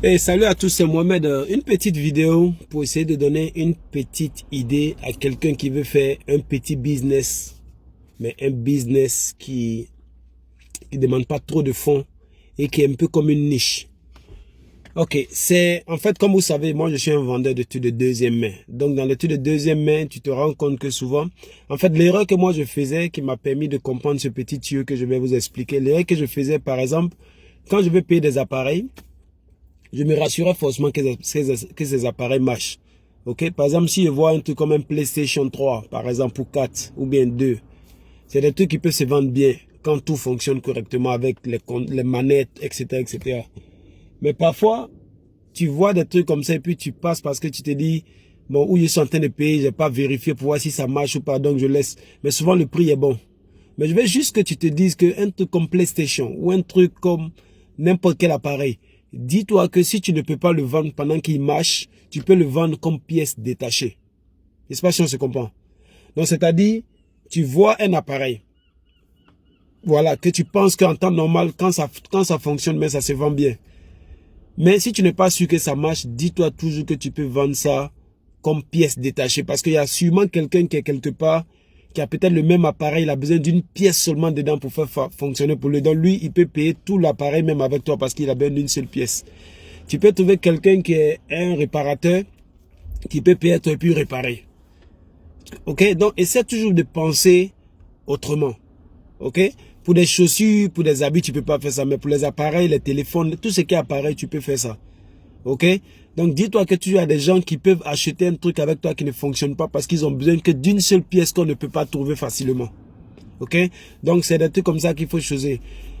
Hey, salut à tous, c'est Mohamed. Une petite vidéo pour essayer de donner une petite idée à quelqu'un qui veut faire un petit business, mais un business qui demande pas trop de fonds et qui est un peu comme une niche. Ok, c'est en fait comme vous savez, moi je suis un vendeur d'études de deuxième main. Donc dans l'étude de deuxième main, tu te rends compte que souvent, en fait l'erreur que moi je faisais, qui m'a permis de comprendre ce petit tuyau que je vais vous expliquer, l'erreur que je faisais par exemple, quand je veux payer des appareils, je me rassurais forcément que ces appareils marchent. Ok, par exemple, si je vois un truc comme un PlayStation 3, par exemple, pour 4 ou bien 2, c'est des trucs qui peuvent se vendre bien quand tout fonctionne correctement avec les manettes, etc., etc. Mais parfois, tu vois des trucs comme ça et puis tu passes parce que tu te dis, bon, où ils sont en train de payer, j'ai pas vérifié pour voir si ça marche ou pas, donc je laisse. Mais souvent, le prix est bon. Mais je veux juste que tu te dises qu'un truc comme PlayStation ou un truc comme n'importe quel appareil, dis-toi que si tu ne peux pas le vendre pendant qu'il marche, tu peux le vendre comme pièce détachée. Je ne sais pas si on se comprend. Donc, c'est-à-dire, tu vois un appareil, voilà, que tu penses qu'en temps normal, quand ça fonctionne, mais ça se vend bien. Mais si tu n'es pas sûr que ça marche, dis-toi toujours que tu peux vendre ça comme pièce détachée. Parce qu'il y a sûrement quelqu'un qui est quelque part, qui a peut-être le même appareil, il a besoin d'une pièce seulement dedans pour faire fonctionner pour lui. Donc lui, il peut payer tout l'appareil même avec toi parce qu'il a besoin d'une seule pièce. Tu peux trouver quelqu'un qui est un réparateur, qui peut payer toi et puis réparer. Ok? Donc essaie toujours de penser autrement. Ok? Pour des chaussures, pour des habits, tu peux pas faire ça. Mais pour les appareils, les téléphones, tout ce qui est appareil, tu peux faire ça. Ok? Donc dis-toi que tu as des gens qui peuvent acheter un truc avec toi qui ne fonctionne pas parce qu'ils ont besoin que d'une seule pièce qu'on ne peut pas trouver facilement. Ok? Donc c'est des trucs comme ça qu'il faut choisir.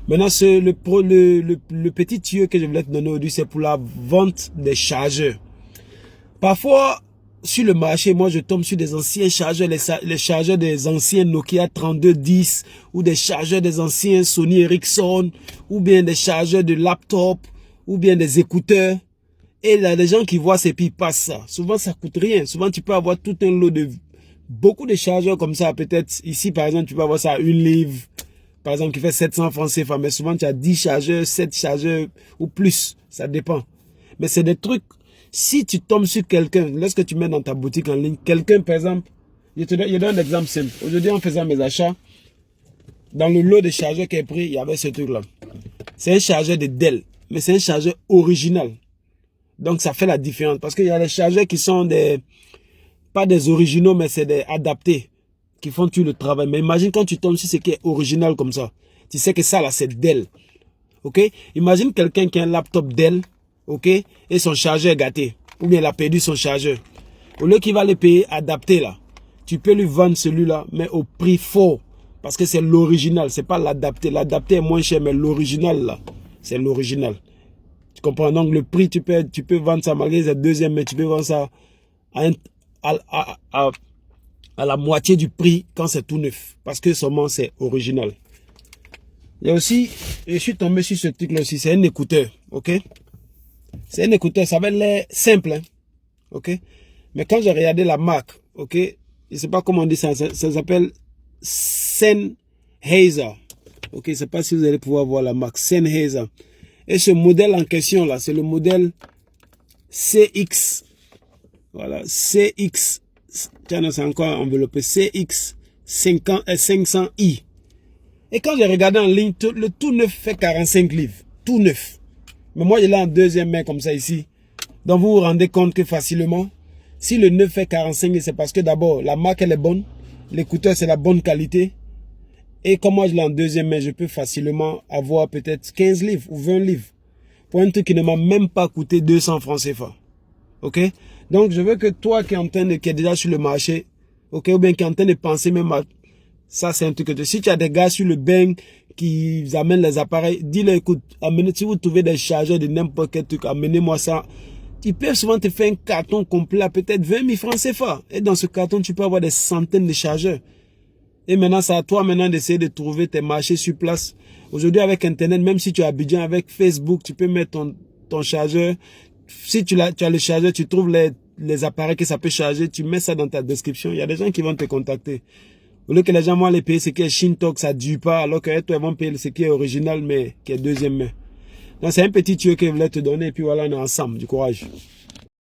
Maintenant, le petit tuyau que je voulais te donner aujourd'hui, c'est pour la vente des chargeurs. Parfois, sur le marché, moi je tombe sur des anciens chargeurs, les chargeurs des anciens Nokia 3210 ou des chargeurs des anciens Sony Ericsson ou bien des chargeurs de laptop ou bien des écouteurs. Et il y a des gens qui voient ces puis ils passent ça. Souvent, ça coûte rien. Souvent, tu peux avoir tout un lot de... Beaucoup de chargeurs comme ça. Peut-être ici, par exemple, tu peux avoir ça à 1 livre. Par exemple, qui fait 700 francs CFA. Mais souvent, tu as 10 chargeurs, 7 chargeurs ou plus. Ça dépend. Mais c'est des trucs... Si tu tombes sur quelqu'un, lorsque tu mets dans ta boutique en ligne, quelqu'un, par exemple... Je donne un exemple simple. Aujourd'hui, en faisant mes achats, dans le lot de chargeurs qui est pris, il y avait ce truc-là. C'est un chargeur de Dell. Mais c'est un chargeur original. Donc, ça fait la différence. Parce qu'il y a des chargeurs qui sont pas des originaux, mais c'est des adaptés. Qui font tout le travail. Mais imagine quand tu tombes sur ce qui est original comme ça. Tu sais que ça, là, c'est Dell. Ok? Imagine quelqu'un qui a un laptop Dell. Ok? Et son chargeur est gâté. Ou bien il a perdu son chargeur. Au lieu qu'il va le payer adapté, là. Tu peux lui vendre celui-là, mais au prix fort. Parce que c'est l'original. C'est pas l'adapté. L'adapté est moins cher, mais l'original, là, c'est l'original. Tu comprends? Donc, le prix, tu peux vendre ça malgré cette deuxième, mais tu peux vendre ça à, à la moitié du prix quand c'est tout neuf. Parce que seulement c'est original. Il y a aussi, je suis tombé sur ce truc-là aussi, c'est un écouteur. Ok? C'est un écouteur, ça va l'air simple. Hein? Ok? Mais quand j'ai regardé la marque, ok? Je ne sais pas comment on dit ça, ça s'appelle Sennheiser. Ok, je ne sais pas si vous allez pouvoir voir la marque Sennheiser. Et ce modèle en question là, c'est le modèle CX. Voilà, CX. Tiens, c'est encore enveloppé. CX 500i. Et quand j'ai regardé en ligne, le tout neuf fait 45 livres. Tout neuf. Mais moi, je l'ai en deuxième main comme ça ici. Donc, vous vous rendez compte que facilement, si le neuf fait 45 livres, c'est parce que d'abord, la marque, elle est bonne. L'écouteur, c'est la bonne qualité. Et comme moi, je l'ai en deuxième main, je peux facilement avoir peut-être 15 livres ou 20 livres. Pour un truc qui ne m'a même pas coûté 200 francs CFA. Ok? Donc, je veux que toi qui est déjà sur le marché, ok, ou bien qui est en train de penser même à... Ça, c'est un truc que si tu as des gars sur le bain qui amènent les appareils, dis-leur, écoute, amenez, si vous trouvez des chargeurs de n'importe quel truc, amenez-moi ça. Ils peuvent souvent te faire un carton complet à peut-être 20 000 francs CFA. Et dans ce carton, tu peux avoir des centaines de chargeurs. Et maintenant, c'est à toi maintenant d'essayer de trouver tes marchés sur place. Aujourd'hui, avec Internet, même si tu es à Abidjan, avec Facebook, tu peux mettre ton chargeur. Si tu as le chargeur, tu trouves les appareils que ça peut charger, tu mets ça dans ta description. Il y a des gens qui vont te contacter. Au lieu que les gens vont aller payer ce qui est Shintok, ça ne dure pas, alors que toi, ils vont payer ce qui est original, mais qui est deuxième main. Donc, c'est un petit tuyau que je voulais te donner. Et puis voilà, on est ensemble. Du courage.